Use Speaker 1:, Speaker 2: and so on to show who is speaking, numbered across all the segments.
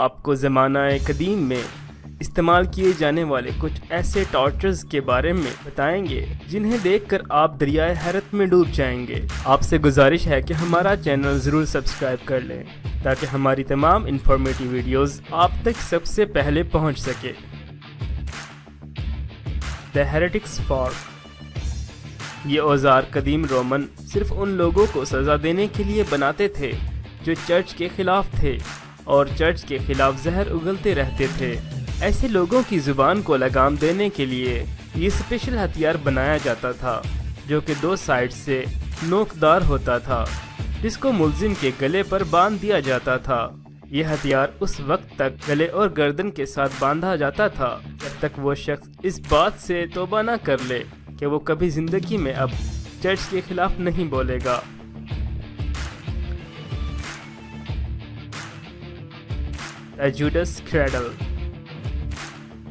Speaker 1: آپ کو زمانہ قدیم میں استعمال کیے جانے والے کچھ ایسے ٹارچرز کے بارے میں بتائیں گے جنہیں دیکھ کر آپ دریائے حیرت میں ڈوب جائیں گے۔ آپ سے گزارش ہے کہ ہمارا چینل ضرور سبسکرائب کر لیں تاکہ ہماری تمام انفارمیٹیو ویڈیوز آپ تک سب سے پہلے پہنچ سکے۔ دی ہیریٹکس فارک۔ یہ اوزار قدیم رومن صرف ان لوگوں کو سزا دینے کے لیے بناتے تھے جو چرچ کے خلاف تھے اور چرچ کے خلاف زہر اگلتے رہتے تھے۔ ایسے لوگوں کی زبان کو لگام دینے کے لیے یہ اسپیشل ہتھیار بنایا جاتا تھا جو کہ 2 سائڈ سے نوکدار ہوتا تھا، جس کو ملزم کے گلے پر باندھ دیا جاتا تھا۔ یہ ہتھیار اس وقت تک گلے اور گردن کے ساتھ باندھا جاتا تھا جب تک وہ شخص اس بات سے توبہ نہ کر لے کہ وہ کبھی زندگی میں اب چرچ کے خلاف نہیں بولے گا۔ Judas cradle.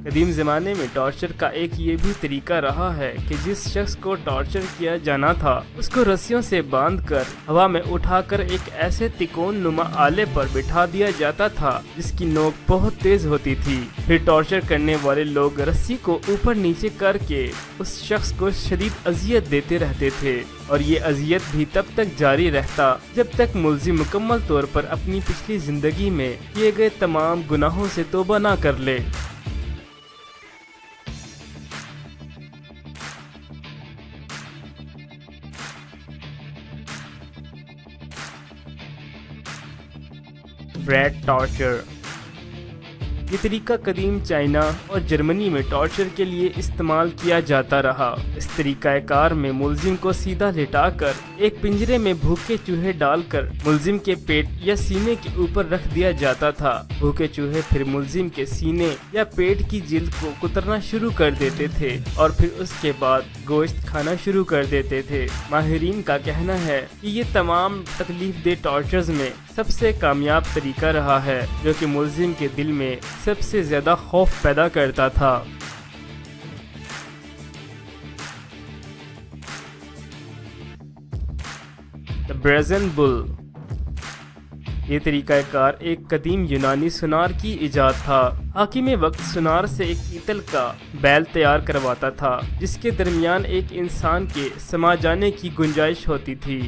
Speaker 1: قدیم زمانے میں ٹارچر کا ایک یہ بھی طریقہ رہا ہے کہ جس شخص کو ٹارچر کیا جانا تھا اس کو رسیوں سے باندھ کر ہوا میں اٹھا کر ایک ایسے تکون نما آلے پر بٹھا دیا جاتا تھا جس کی نوک بہت تیز ہوتی تھی۔ پھر ٹارچر کرنے والے لوگ رسی کو اوپر نیچے کر کے اس شخص کو شدید اذیت دیتے رہتے تھے، اور یہ اذیت بھی تب تک جاری رہتا جب تک ملزم مکمل طور پر اپنی پچھلی زندگی میں کیے گئے تمام گناہوں سے توبہ نہ کر لے۔ Rate torture. یہ طریقہ قدیم چائنا اور جرمنی میں ٹارچر کے لیے استعمال کیا جاتا رہا۔ اس طریقہ کار میں ملزم کو سیدھا لٹا کر ایک پنجرے میں بھوکے چوہے ڈال کر ملزم کے پیٹ یا سینے کے اوپر رکھ دیا جاتا تھا۔ بھوکے چوہے پھر ملزم کے سینے یا پیٹ کی جلد کو کترنا شروع کر دیتے تھے اور پھر اس کے بعد گوشت کھانا شروع کر دیتے تھے۔ ماہرین کا کہنا ہے کہ یہ تمام تکلیف دہ ٹارچرز میں سب سے کامیاب طریقہ رہا ہے جو کہ ملزم کے دل میں سب سے زیادہ خوف پیدا کرتا تھا۔ دی برازن بل۔ یہ طریقہ کار ایک قدیم یونانی سونار کی ایجاد تھا۔ حاکم وقت سونار سے ایک پیتل کا بیل تیار کرواتا تھا جس کے درمیان ایک انسان کے سما جانے کی گنجائش ہوتی تھی،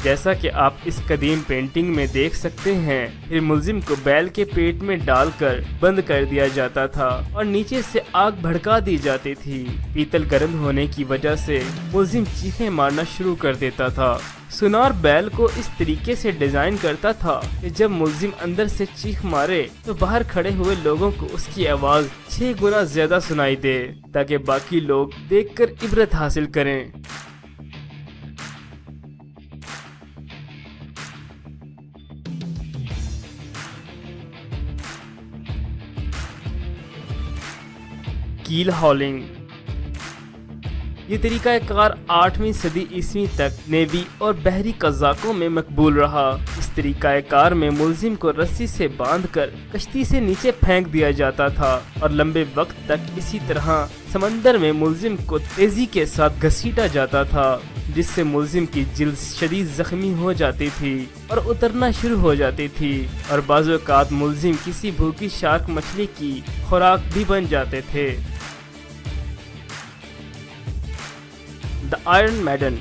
Speaker 1: جیسا کہ آپ اس قدیم پینٹنگ میں دیکھ سکتے ہیں۔ پھر ملزم کو بیل کے پیٹ میں ڈال کر بند کر دیا جاتا تھا اور نیچے سے آگ بھڑکا دی جاتی تھی۔ پیتل گرم ہونے کی وجہ سے ملزم چیخیں مارنا شروع کر دیتا تھا۔ سونار بیل کو اس طریقے سے ڈیزائن کرتا تھا کہ جب ملزم اندر سے چیخ مارے تو باہر کھڑے ہوئے لوگوں کو اس کی آواز 6 گنا زیادہ سنائی دے تاکہ باقی لوگ دیکھ کر عبرت حاصل کریں۔ کیل ہالنگ۔ یہ طریقہ کار 8ویں صدی عیسوی تک نیوی اور بحری قزاقوں میں مقبول رہا۔ اس طریقہ کار میں ملزم کو رسی سے باندھ کر کشتی سے نیچے پھینک دیا جاتا تھا اور لمبے وقت تک اسی طرح سمندر میں ملزم کو تیزی کے ساتھ گھسیٹا جاتا تھا، جس سے ملزم کی جلد شدید زخمی ہو جاتی تھی اور اترنا شروع ہو جاتی تھی، اور بعض اوقات ملزم کسی بھوکی شارک مچھلی کی خوراک بھی بن جاتے تھے۔ دی آئرن میڈن۔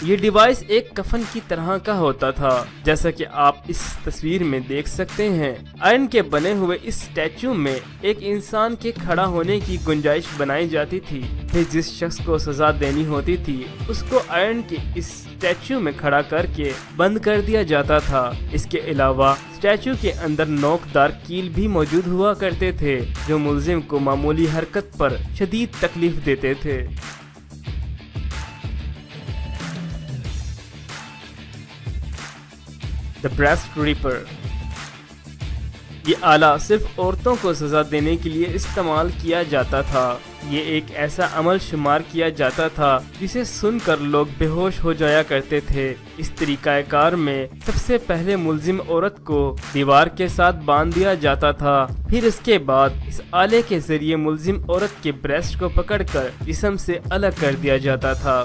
Speaker 1: یہ ڈیوائس ایک کفن کی طرح کا ہوتا تھا، جیسا کہ آپ اس تصویر میں دیکھ سکتے ہیں۔ آئرن کے بنے ہوئے اس اسٹیچو میں ایک انسان کے کھڑا ہونے کی گنجائش بنائی جاتی تھی۔ پھر جس شخص کو سزا دینی ہوتی تھی اس کو آئرن کے اس اسٹیچو میں کھڑا کر کے بند کر دیا جاتا تھا۔ اس کے علاوہ اسٹیچو کے اندر نوکدار کیل بھی موجود ہوا کرتے تھے جو ملزم کو معمولی حرکت پر شدید تکلیف دیتے تھے۔ دی بریسٹ ریپر۔ یہ آلہ صرف عورتوں کو سزا دینے کے لیے استعمال کیا جاتا تھا۔ یہ ایک ایسا عمل شمار کیا جاتا تھا جسے سن کر لوگ بے ہوش ہو جایا کرتے تھے۔ اس طریقہ کار میں سب سے پہلے ملزم عورت کو دیوار کے ساتھ باندھ دیا جاتا تھا، پھر اس کے بعد اس آلے کے ذریعے ملزم عورت کے بریسٹ کو پکڑ کر جسم سے الگ کر دیا جاتا تھا۔